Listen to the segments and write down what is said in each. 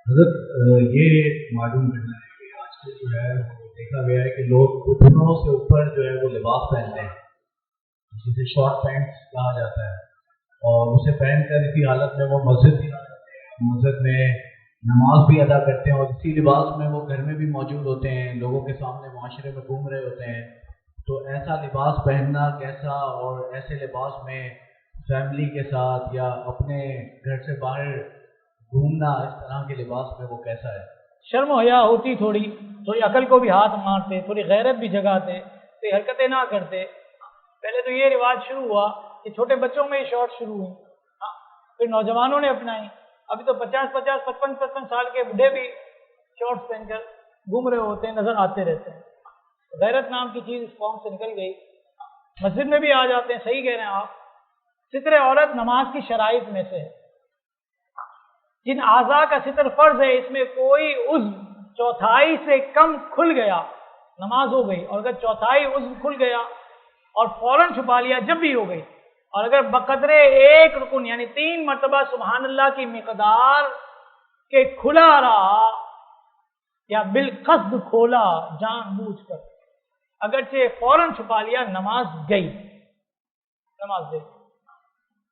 حضرت یہ معلوم کرنا ہے کہ آج کل جو ہے وہ دیکھا گیا ہے کہ لوگ گھٹنوں سے اوپر جو ہے وہ لباس پہنتے ہیں جسے شارٹ پینٹس کہا جاتا ہے، اور اسے پہن کر اسی حالت میں وہ مسجد بھی جاتے ہیں، مسجد میں نماز بھی ادا کرتے ہیں، اور اسی لباس میں وہ گھر میں بھی موجود ہوتے ہیں، لوگوں کے سامنے معاشرے میں گھوم رہے ہوتے ہیں۔ تو ایسا لباس پہننا کیسا، اور ایسے لباس میں فیملی کے ساتھ یا اپنے گھر سے باہر گھومنا اس طرح کے لباس میں وہ کیسا ہے؟ شرم و حیا ہوتی، تھوڑی عقل کو بھی ہاتھ مارتے، تھوڑی غیرت بھی جگاتے، تو حرکتیں نہ کرتے۔ پہلے تو یہ رواج شروع ہوا کہ چھوٹے بچوں میں یہ شارٹ شروع ہوئی، پھر نوجوانوں نے اپنائی، ابھی تو 55 سال کے بوڑھے بھی شارٹس پہن کر گھوم رہے ہوتے ہیں، نظر آتے رہتے ہیں۔ غیرت نام کی چیز اس قوم سے نکل گئی، مسجد میں بھی آ جاتے ہیں۔ صحیح کہہ رہے ہیں آپ، ستر عورت نماز کی شرائط میں سے ہے۔ جن اعضاء کا ستر فرض ہے، اس میں کوئی عضو چوتھائی سے کم کھل گیا نماز ہو گئی، اور اگر چوتھائی عضو کھل گیا اور فوراً چھپا لیا جب بھی ہو گئی، اور اگر بقدرے ایک رکن یعنی 3 مرتبہ سبحان اللہ کی مقدار کے کھلا رہا یا بالقصد کھولا جان بوجھ کر، اگرچہ فوراً چھپا لیا، نماز گئی، نماز گئی۔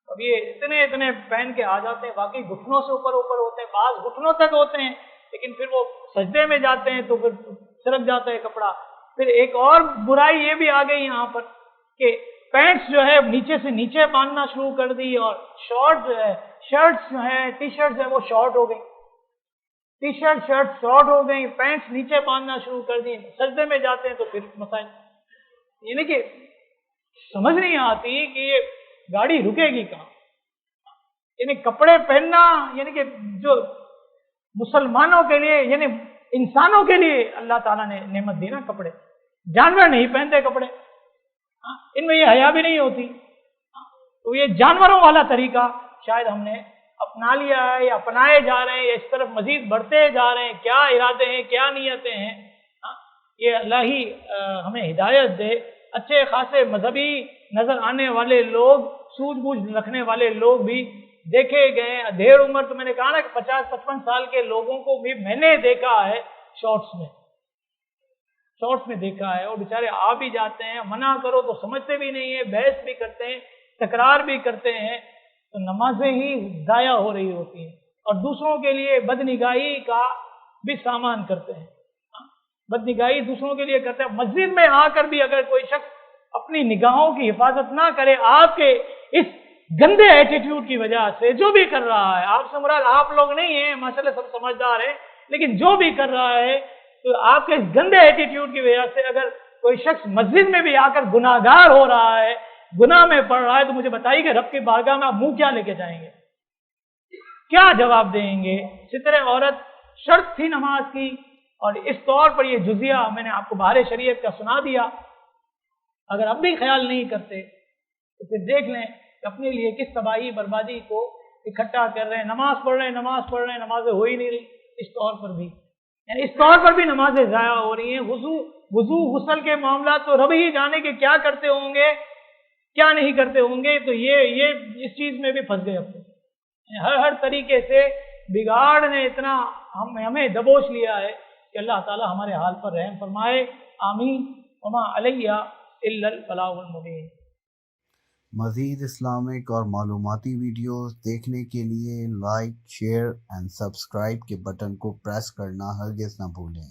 اب یہ اتنے پہن کے آ جاتے ہیں، واقعی گھٹنوں سے اوپر ہوتے ہیں، بعض گھٹنوں تک ہوتے ہیں، لیکن پھر وہ سجدے میں جاتے ہیں تو پھر سرک جاتا ہے کپڑا۔ پھر ایک اور برائی یہ بھی آ گئی یہاں پر کہ پینٹس جو ہے نیچے سے نیچے باندھنا شروع کر دی، اور شارٹ جو ہے، شرٹس جو ہیں، ٹی شرٹس ہیں، وہ شارٹ ہو گئی، ٹی شرٹ شارٹ ہو گئی، پینٹس نیچے باندھنا شروع کر دی، سجدے میں جاتے ہیں تو پھر مسائل، یعنی کہ سمجھ نہیں آتی کہ یہ گاڑی رکے گی کہاں۔ یعنی کپڑے پہننا، یعنی کہ جو مسلمانوں کے لیے، یعنی انسانوں کے لیے اللہ تعالیٰ نے نعمت دی نا کپڑے، جانور نہیں پہنتے کپڑے، ان میں یہ حیا بھی نہیں ہوتی۔ تو یہ جانوروں والا طریقہ شاید ہم نے اپنا لیا ہے یا اپنائے جا رہے ہیں، یا اس طرف مزید بڑھتے جا رہے ہیں۔ کیا ارادے ہیں، کیا نیتیں ہیں، یہ اللہ ہی ہمیں ہدایت دے۔ اچھے خاصے مذہبی نظر آنے والے لوگ، سوجھ بوجھ رکھنے والے لوگ بھی دیکھے گئے، ڈھیر عمر، تو میں نے کہا نا کہ 50-55 سال کے لوگوں کو بھی میں نے دیکھا ہے شارٹس میں دیکھا ہے، اور بیچارے آ بھی جاتے ہیں، منع کرو تو سمجھتے بھی نہیں ہیں، بحث بھی کرتے ہیں، تکرار بھی کرتے ہیں، تو نمازیں ہی ضائع ہو رہی ہوتی ہیں، اور دوسروں کے لیے بدنگاہی کا بھی سامان کرتے ہیں، بدنگاہی دوسروں کے لیے کرتے ہیں۔ مسجد میں آ کر بھی اگر کوئی شخص اپنی نگاہوں کی حفاظت نہ کرے، آپ کے اس گندے ایٹیٹیوڈ کی وجہ سے، جو بھی کر رہا ہے، آپ سے مراد آپ لوگ نہیں ہیں، ماشاءاللہ سب سمجھدار ہیں، لیکن جو بھی کر رہا ہے، تو آپ کے اس گندے ایٹیٹیوڈ کی وجہ سے اگر کوئی شخص مسجد میں بھی آ کر گناہگار ہو رہا ہے، گناہ میں پڑ رہا ہے، تو مجھے بتائیے کہ رب کی بارگاہ میں آپ منہ کیا لے کے جائیں گے، کیا جواب دیں گے؟ ستر عورت شرط تھی نماز کی، اور اس طور پر یہ جزیہ میں نے آپ کو بہار شریعت کا سنا دیا۔ اگر اب بھی خیال نہیں کرتے تو پھر دیکھ لیں کہ اپنے لیے کس تباہی بربادی کو اکٹھا کر رہے ہیں۔ نماز پڑھ رہے ہیں، نمازیں ہو ہی نہیں رہی، اس طور پر بھی، یعنی اس طور پر بھی نمازیں ضائع ہو رہی ہیں۔ وضو غسل کے معاملات تو رب ہی جانے کہ کیا کرتے ہوں گے، کیا نہیں کرتے ہوں گے، تو یہ اس چیز میں بھی پھنس گئے اپنے، ہر طریقے سے بگاڑ نے اتنا ہمیں دبوچ لیا ہے کہ اللہ تعالی ہمارے حال پر رحم فرمائے، آمین۔ وما علیہ الا البلاغ المبین۔ مزید اسلامک اور معلوماتی ویڈیوز دیکھنے کے لیے لائک، شیئر اینڈ سبسکرائب کے بٹن کو پریس کرنا ہرگز نہ بھولیں۔